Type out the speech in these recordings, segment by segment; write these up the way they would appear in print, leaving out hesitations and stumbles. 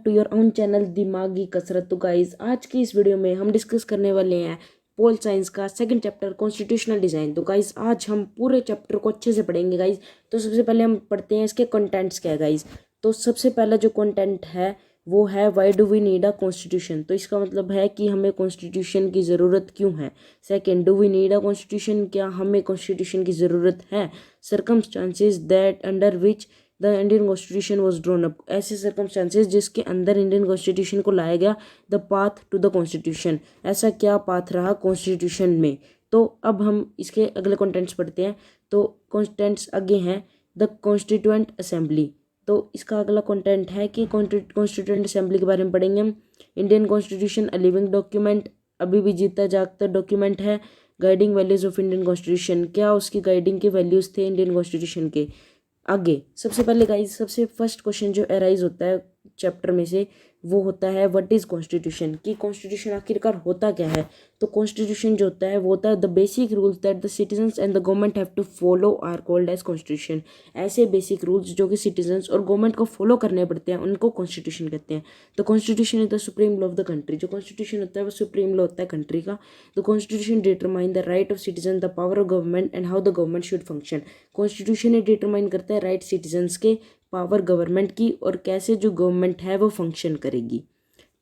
Back to your own channel दिमागी कसरत। तो गाइज आज की इस वीडियो में हम डिस्कस करने वाले हैं पोल साइंस का सेकंड चैप्टर कॉन्स्टिट्यूशनल डिज़ाइन। तो गाइज आज हम पूरे चैप्टर को अच्छे से पढ़ेंगे गाइज। तो सबसे पहले हम पढ़ते हैं इसके कंटेंट्स क्या है गाइज। तो सबसे पहला जो कंटेंट है वो है why do we need a constitution. तो इसका मतलब है कि हमें कॉन्स्टिट्यूशन की ज़रूरत क्यों है। Second, do we need a constitution, क्या हमें कॉन्स्टिट्यूशन की ज़रूरत है। Circumstances that under which the Indian constitution was drawn up, ऐसे सर्कमस्टांसेस जिसके अंदर इंडियन कॉन्स्टिट्यूशन को लाया गया। The path to the constitution, ऐसा क्या पाथ रहा कॉन्स्टिट्यूशन में। तो अब हम इसके अगले कंटेंट्स पढ़ते हैं। तो कंटेंट्स आगे हैं द कॉन्स्टिट्यूएंट असेंबली। तो इसका अगला कंटेंट है कि कॉन्स्टिट्यूएंट असेंबली के बारे में पढ़ेंगे हम। Indian constitution a living document, अभी भी जीता जागता डॉक्यूमेंट है। Guiding values of Indian constitution, क्या उसकी गाइडिंग के वैल्यूज थे इंडियन कॉन्स्टिट्यूशन के। आगे सबसे पहले गाइस सबसे फर्स्ट क्वेश्चन जो अराइज होता है चैप्टर में से वो होता है व्हाट इज कॉन्स्टिट्यूशन, कि कॉन्स्टिट्यूशन आखिरकार होता क्या है। तो कॉन्स्टिट्यूशन जो होता है वो होता है the basic rules that the citizens and the government have to follow are called as constitution. ऐसे बेसिक रूल्स जो कि सिटीजन्स और गवर्नमेंट को फॉलो करने पड़ते हैं उनको कॉन्स्टिट्यूशन कहते हैं। तो constitution is the supreme law of the country, जो कॉन्स्टिट्यूशन होता है वो सुप्रीम लॉ होता है कंट्री का। The constitution determine the right of citizen, the power of government and how the government should function. Constitution he determine करता है right citizens के, पावर गवर्नमेंट की, और कैसे जो गवर्नमेंट है वो फंक्शन करेगी।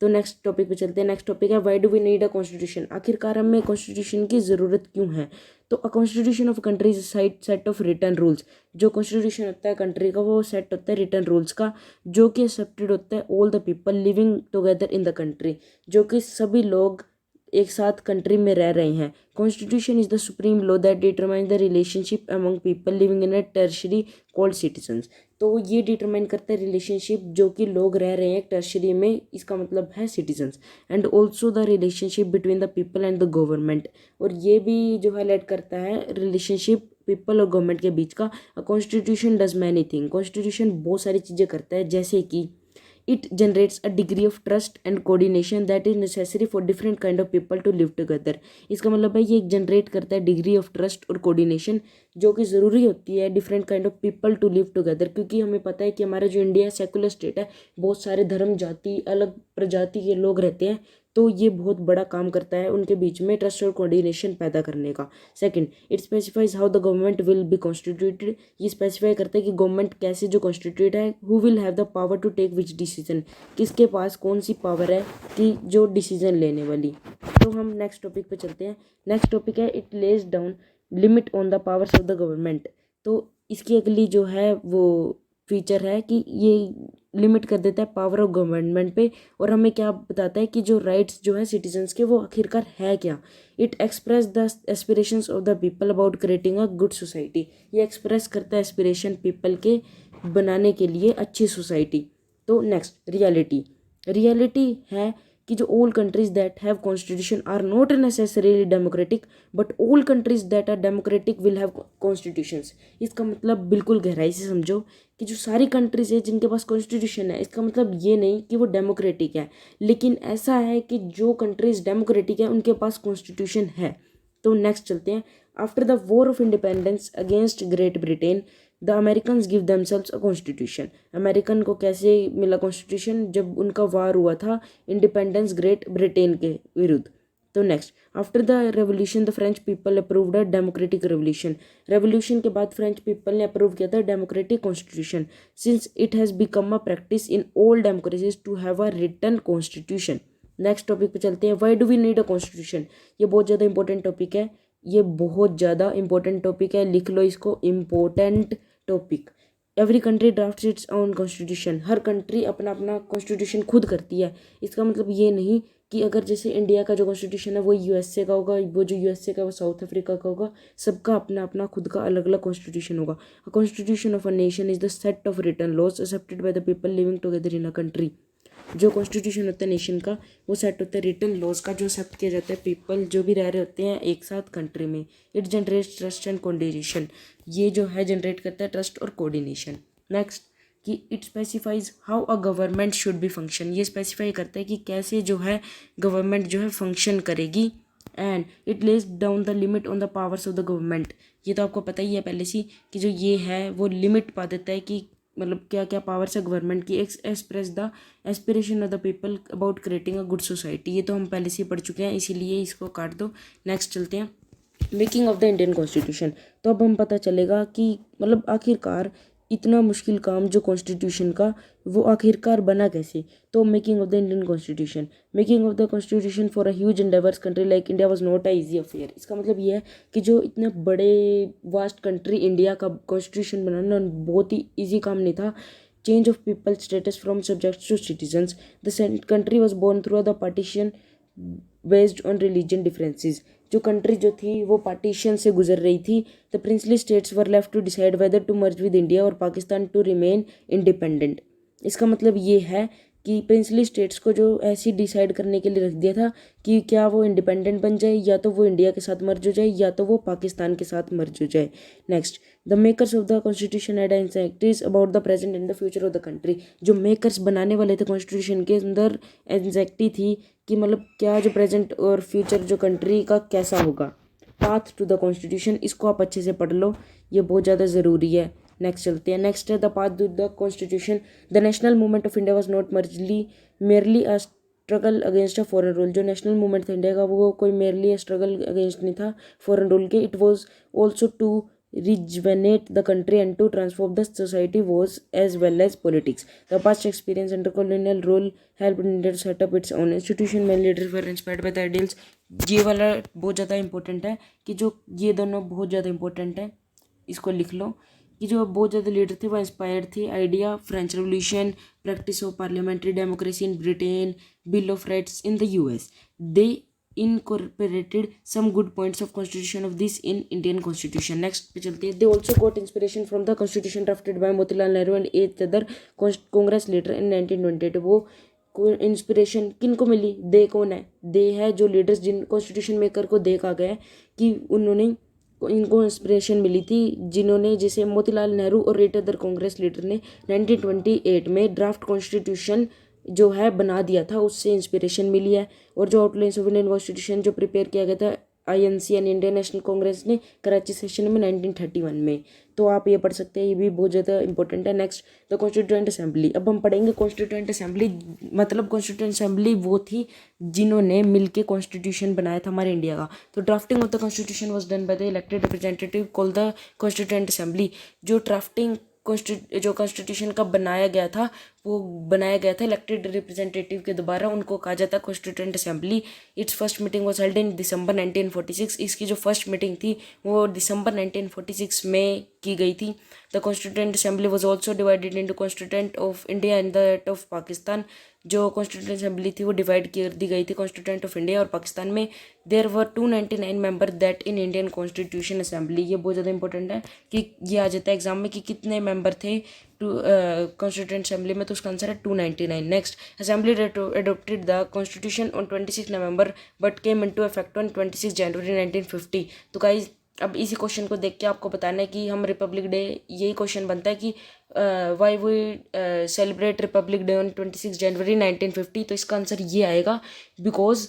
तो नेक्स्ट टॉपिक पे चलते हैं। नेक्स्ट टॉपिक है why do we need a constitution, आखिरकार हमें कॉन्स्टिट्यूशन की ज़रूरत क्यों है। तो a constitution of country is set of written rules, जो कॉन्स्टिट्यूशन होता है कंट्री का वो सेट होता है रिटर्न रूल्स का, जो कि एक्सेप्टेड होता है all the people living together in the country, जो कि सभी लोग एक साथ कंट्री में रह रहे हैं। Constitution is the supreme law that determine the relationship among people living in a tertiary called citizens. तो ये डिटरमाइन करता है रिलेशनशिप जो कि लोग रह रहे हैं टर्शरी में, इसका मतलब है citizens. And also the relationship between the people and the government, और ये भी जो हाईलाइट करता है रिलेशनशिप पीपल और गवर्नमेंट के बीच का। Constitution does many thing, constitution बहुत सारी चीज़ें करता है, जैसे कि it generates a degree of trust and coordination that is necessary for different kind of people to live together। इसका मतलब है ये जनरेट करता है डिग्री ऑफ ट्रस्ट और कोऑर्डिनेशन जो कि ज़रूरी होती है different kind of people to live together, क्योंकि हमें पता है कि हमारा जो इंडिया है सेकुलर स्टेट है, बहुत सारे धर्म जाति अलग प्रजाति के लोग रहते हैं। तो ये बहुत बड़ा काम करता है उनके बीच में ट्रस्ट और कोऑर्डिनेशन पैदा करने का। Second, it specifies how the government will be constituted, ये स्पेसिफाई करता है कि गवर्नमेंट कैसे जो कॉन्स्टिट्यूट है, who will have the power to take which decision, किसके पास कौन सी पावर है कि जो डिसीजन लेने वाली। तो हम नेक्स्ट टॉपिक पे चलते हैं। नेक्स्ट टॉपिक है it lays down limit on the powers of the government. तो इसकी अगली जो है वो फीचर है कि ये लिमिट कर देता है पावर ऑफ गवर्नमेंट पे, और हमें क्या बताता है कि जो राइट्स जो है सिटीजन्स के वो आखिरकार है क्या। It express the aspirations of the people about creating a good society, ये एक्सप्रेस करता है एस्पिरेशन पीपल के बनाने के लिए अच्छी सोसाइटी। तो नेक्स्ट रियलिटी, रियलिटी है कि जो all countries that have constitution are not necessarily democratic, but all countries that are democratic will have constitutions. इसका मतलब बिल्कुल गहराई से समझो कि जो सारी कंट्रीज है जिनके पास कॉन्स्टिट्यूशन है, इसका मतलब ये नहीं कि वो डेमोक्रेटिक है, लेकिन ऐसा है कि जो कंट्रीज डेमोक्रेटिक है उनके पास कॉन्स्टिट्यूशन है। तो नेक्स्ट चलते हैं। After the war of independence against great Britain the Americans give themselves a constitution. American को कैसे मिला कॉन्स्टिट्यूशन, जब उनका वार हुआ था इंडिपेंडेंस ग्रेट ब्रिटेन के विरुद्ध। तो next, after the revolution the French people approved a democratic revolution. Revolution के बाद फ्रेंच पीपल ने अप्रूव किया था democratic constitution, since it has become a practice in all democracies to have a written constitution. Next topic पे चलते हैं। Why do we need a constitution, ये बहुत ज़्यादा इंपॉर्टेंट टॉपिक है, ये बहुत ज़्यादा इंपॉर्टेंट टॉपिक है, लिख लो इसको, important topic. Every country drafts its own constitution, हर कंट्री अपना अपना कॉन्स्टिट्यूशन खुद करती है। इसका मतलब ये नहीं कि अगर जैसे इंडिया का जो कॉन्स्टिट्यूशन है वो यूएसए का होगा, वो जो यूएसए का वो साउथ अफ्रीका का होगा, सबका अपना अपना खुद का अलग अलग कॉन्स्टिट्यूशन होगा। Constitution of a nation is the set of written laws accepted by the people living together in a country. जो कॉन्स्टिट्यूशन होता है नेशन का वो सेट होता है रिटन लॉज का, जो एक्सेप्ट किया जाता है पीपल जो भी रह रहे होते हैं एक साथ कंट्री में। It generates trust and coordination, ये जो है जनरेट करता है ट्रस्ट और कोऑर्डिनेशन। नेक्स्ट, कि it specifies how a government should be function, ये स्पेसिफाई करता है कि कैसे जो है गवर्नमेंट जो है फंक्शन करेगी। And it lays down the limit on the powers of the government, ये तो आपको पता ही है पहले से कि जो ये है वो लिमिट पा देता है कि मतलब क्या क्या पावर्स है गवर्नमेंट की, express the aspiration of the people about creating a good society. ये तो हम पहले से ही पढ़ चुके हैं, इसीलिए इसको काट दो। नेक्स्ट चलते हैं, making of the Indian constitution. तो अब हम पता चलेगा कि मतलब आखिरकार इतना मुश्किल काम जो कॉन्स्टिट्यूशन का, वो आखिरकार बना कैसे। तो making of the Indian constitution, making of the constitution for a huge and diverse country like India was not a easy affair. इसका मतलब ये है कि जो इतने बड़े वास्ट कंट्री इंडिया का कॉन्स्टिट्यूशन बनाना बहुत ही ईजी काम नहीं था। Change of people status from subjects to citizens, the country was born through the partition based on religion differences. जो कंट्री जो थी वो पार्टीशन से गुजर रही थी। The princely states were left to decide whether to merge with India और पाकिस्तान टू रिमेन इंडिपेंडेंट। इसका मतलब ये है कि प्रिंसली स्टेट्स को जो ऐसी डिसाइड करने के लिए रख दिया था कि क्या वो इंडिपेंडेंट बन जाए, या तो वो इंडिया के साथ मर्ज हो जाए, या तो वो पाकिस्तान के साथ मर्ज हो जाए। Next, the makers of the constitution had anxieties about the present and the future of the country. जो मेकर्स बनाने वाले थे कॉन्स्टिट्यूशन के अंदर एंजाइटी थी कि मतलब क्या जो प्रेजेंट और फ्यूचर जो कंट्री का कैसा होगा। पाथ टू द कॉन्स्टिट्यूशन, इसको आप अच्छे से पढ़ लो, ये बहुत ज़्यादा ज़रूरी है। नेक्स्ट चलते हैं, नेक्स्ट है the path to the constitution. The national movement of India was not merely a struggle against a foreign rule. जो नेशनल मूवमेंट था इंडिया का वो कोई मेरली स्ट्रगल अगेंस्ट नहीं था फॉरेन रूल के। It was also to rejuvenate the country and to transform the society was as well as politics. The past experience under colonial rule helped India to set up its own institution. Many leaders were inspired by the ideals. ये वाला बहुत ज़्यादा important है कि जो ये दोनों बहुत ज़्यादा इंपॉर्टेंट है, इसको लिख लो कि जो बहुत ज़्यादा लीडर थे वो इंस्पायर्ड थे idea, French revolution, practice of parliamentary democracy in Britain, bill of rights in the US. They incorporated some good points of constitution of this in Indian constitution. Next पे चलते हैं. They also got inspiration from the constitution drafted by Motilal Nehru and 8 other Congress leader in 1928. वो inspiration किन को मिली? दे कौन है? दे है जो लीडर्स जिन कॉन्स्टिट्यूशन मेकर को दे कहा गया कि उन्होंने इनको इंस्पिरेशन मिली थी, जिन्होंने जैसे मोतीलाल नेहरू और 8 अदर कांग्रेस लीडर ने 1928 में ड्राफ्ट कॉन्स्टिट्यूशन जो है बना दिया था, उससे इंस्पिरेशन मिली है। और जो आउटलाइंस ऑफ इंडियन कॉन्स्टिट्यूशन जो प्रिपेयर किया गया था INC यानी इंडियन नेशनल कांग्रेस ने कराची सेशन में 1931 में, तो आप ये पढ़ सकते हैं, ये भी बहुत ज़्यादा इंपॉर्टेंट है। Next, the constituent assembly. अब हम पढ़ेंगे कॉन्स्टिट्यूएंट असेंबली, मतलब कॉन्स्टिट्यूएंट असेंबली वो थी जिन्होंने मिलके कॉन्स्टिट्यूशन बनाया था हमारे इंडिया का। तो drafting of the constitution was done by the elected representative called the constituent assembly. जो ड्राफ्टिंग जो कॉन्स्टिट्यूशन का बनाया गया था वो बनाया गया था इलेक्टेड रिप्रेजेंटेटिव के द्वारा, उनको कहा जाता है constituent assembly. Its first meeting was held in December 1946। इसकी जो फर्स्ट मीटिंग थी वो दिसंबर 1946 में की गई थी। The constituent assembly was also divided into constituent of India and that of Pakistan. जो कॉन्स्टिट्यूएंट असेंबली थी वो डिवाइड कर दी गई थी कॉन्स्टिट्यूएंट ऑफ इंडिया और पाकिस्तान में। There were 299 member that in Indian constitution assembly. ये बहुत ज़्यादा इंपॉर्टेंट है कि ये आ जाता है एग्जाम में कि कितने मेंबर थे कॉन्स्टिट्यूएंट असेंबली में, तो उसका आंसर है 299। Next, assembly adopted the constitution on 26 November but came into effect on 26 January 1950। तो गाइस अब इसी क्वेश्चन को देख के आपको बताना है कि हम रिपब्लिक डे, यही क्वेश्चन बनता है कि why we celebrate republic day on 26 January 1950। तो इसका आंसर ये आएगा because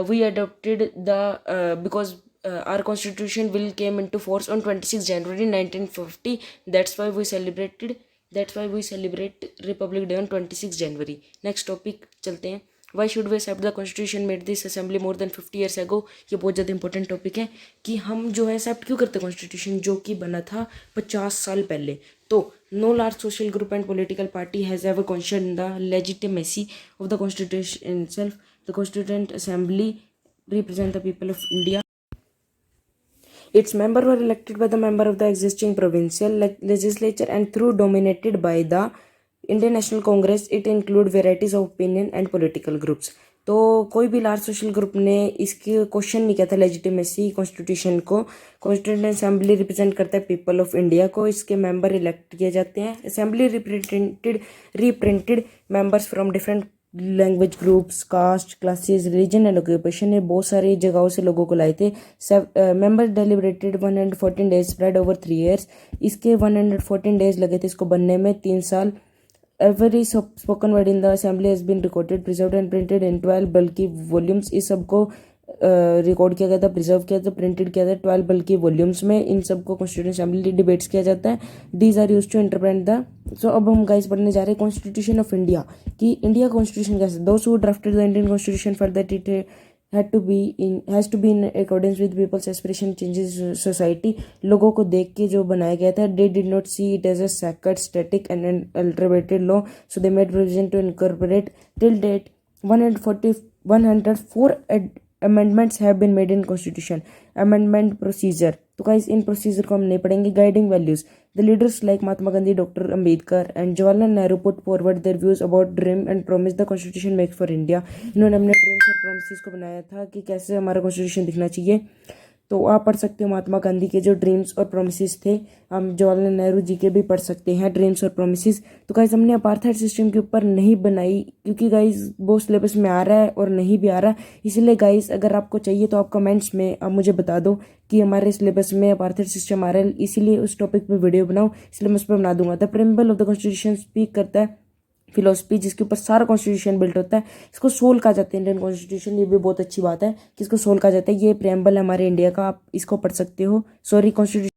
we adopted the because our constitution will came into force on 26 January 1950. That's why we celebrate Republic Day on 26 January. Next topic चलते हैं. Why should we accept the constitution made this assembly more than 50 years ago? ये बहुत ज़्यादा important topic है कि हम जो है एक्सेप्ट क्यों करते हैं कॉन्स्टिट्यूशन जो कि बना था 50 साल पहले। तो no large social group and political party has ever questioned the legitimacy of the constitution itself. The constituent assembly represent the people of India. Its members were elected by the member of the existing provincial legislature and through dominated by the Indian National Congress. It include varieties of opinion and political groups. तो कोई भी large social group ने इसकी question नहीं किया था legitimacy constitution को। Constituent assembly represent करता है पीपल ऑफ इंडिया को, इसके मेंबर इलेक्ट किए जाते हैं। Assembly represented members from different language groups, caste, classes, religion and occupation ने बहुत सारी जगहों से लोगों को लाए थे। Member deliberated 114 days spread over 3 years। इसके 114 डेज लगे थे इसको बनने में, 3 साल। Every spoken word in the assembly has been recorded, preserved and printed in 12 bulky volumes. इस सबको रिकॉर्ड किया गया था, प्रिजर्व किया था, प्रिंटेड किया था 12 बल्कि वॉल्यूम्स में। इन सबको कॉन्स्टिट्यूशन असेंबली डिबेट्स किया जाता है। These are used to interpret the. So अब हम गाइस पढ़ने जा रहे हैं कॉन्स्टिट्यूशन ऑफ इंडिया, कि इंडिया कॉन्स्टिट्यूशन कैसे। Those who drafted the Indian constitution for that it has to be in accordance with people's aspiration changes society. लोगों को देख के जो बनाया गया था। They did not see it as a sacred static and alternated law, so they made provision to incorporate till date 104 amendments have been made in constitution. Amendment procedure, तो guys in procedure को हम नहीं पढ़ेंगे। Guiding values, the leaders like Mahatma Gandhi, doctor Ambedkar and Jawaharlal Nehru put forward their views about dream and promise the constitution make for India. इन्होंने अपने dreams और promises को बनाया था कि कैसे हमारा कॉन्स्टिट्यूशन दिखना चाहिए। तो आप पढ़ सकते हो महात्मा गांधी के जो ड्रीम्स और प्रोमिसेस थे। हम जवाहरलाल नेहरू जी के भी पढ़ सकते हैं ड्रीम्स और प्रोमिसेस। तो गाइज हमने अपार्थाइड सिस्टम के ऊपर नहीं बनाई, क्योंकि गाइज वो सिलेबस में आ रहा है और नहीं भी आ रहा। इसलिए गाइज अगर आपको चाहिए तो आप कमेंट्स में आप मुझे बता दो कि हमारे सिलेबस में अपार्थाइड सिस्टम आ रहा है, इसीलिए उस टॉपिक पे वीडियो बनाओ, इसलिए मैं उस पर बना दूंगा। The preamble of the constitution speak करता है फिलोसफी जिसके ऊपर सारा कॉन्स्टिट्यूशन बिल्ट होता है। इसको सोल कहा जाता है इंडियन कॉन्स्टिट्यूशन, ये भी बहुत अच्छी बात है कि इसको सोल कहा जाता है। ये प्रेम्बल है हमारे इंडिया का, आप इसको पढ़ सकते हो। Sorry constitution.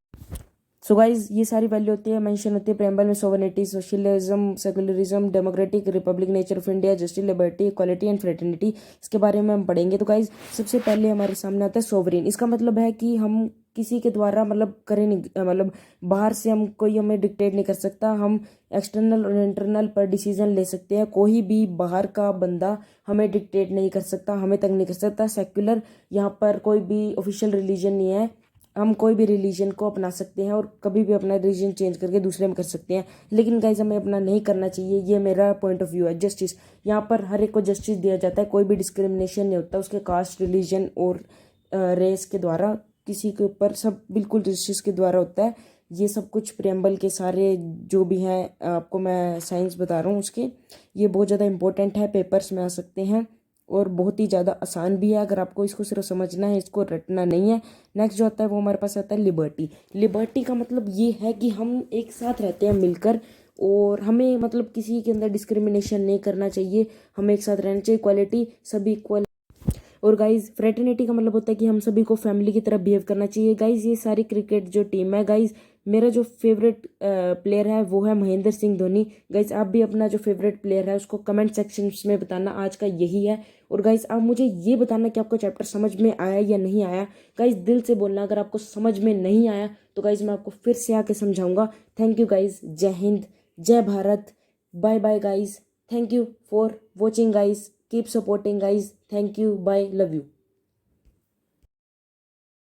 सो गाइज ये सारी वैल्यू होती है, मेंशन होती है प्रेम्बल में। Sovereignty, socialism, secularism, democratic Republic nature of India, justice, liberty, equality and fraternity, इसके बारे में हम पढ़ेंगे। तो गाइज सबसे पहले हमारे सामने आता है सोवरेन। इसका मतलब है कि हम किसी के द्वारा मतलब करें नहीं, मतलब बाहर से हम कोई हमें डिक्टेट नहीं कर सकता। हम एक्सटर्नल और इंटरनल पर डिसीजन ले सकते हैं। कोई भी बाहर का बंदा हमें डिक्टेट नहीं कर सकता, हमें तंग नहीं कर सकता। सेक्युलर, यहाँ पर कोई भी ऑफिशियल रिलीजन नहीं है। हम कोई भी रिलीजन को अपना सकते हैं और कभी भी अपना रिलीजन चेंज करके दूसरे में कर सकते हैं, लेकिन गाइज हमें अपना नहीं करना चाहिए। ये मेरा पॉइंट ऑफ व्यू है। जस्टिस, यहाँ पर हर एक को जस्टिस दिया जाता है, कोई भी डिस्क्रिमिनेशन नहीं होता उसके कास्ट, रिलीजन और रेस के द्वारा। किसी के ऊपर सब बिल्कुल जस्टिस के द्वारा होता है। ये सब कुछ प्रेम्बल के सारे जो भी हैं, आपको मैं साइंस बता रहा हूँ उसके, ये बहुत ज़्यादा इंपॉर्टेंट है, पेपर्स में आ सकते हैं और बहुत ही ज़्यादा आसान भी है अगर आपको इसको सिर्फ समझना है, इसको रटना नहीं है। नेक्स्ट जो आता है वो हमारे पास आता है लिबर्टी। लिबर्टी का मतलब ये है कि हम एक साथ रहते हैं मिलकर, और हमें मतलब किसी के अंदर डिस्क्रिमिनेशन नहीं करना चाहिए, हमें एक साथ रहना चाहिए। इक्वालिटी, सभी इक्वल। और गाइज फ्रेटर्निटी का मतलब होता है कि हम सभी को फैमिली की तरह बिहेव करना चाहिए। गाइज ये सारी क्रिकेट जो टीम है, गाइज मेरा जो फेवरेट प्लेयर है वो है महेंद्र सिंह धोनी। गाइज आप भी अपना जो फेवरेट प्लेयर है उसको कमेंट सेक्शन में बताना, आज का यही है। और गाइज आप मुझे ये बताना कि आपको चैप्टर समझ में आया या नहीं आया। गाइज दिल से बोलना अगर आपको समझ में नहीं आया तो गाइज मैं आपको फिर से आके समझाऊंगा। थैंक यू गाइज, जय हिंद, जय Bharat, bye bye guys. Thank you for watching guys, keep supporting guys, thank you, bye, love you.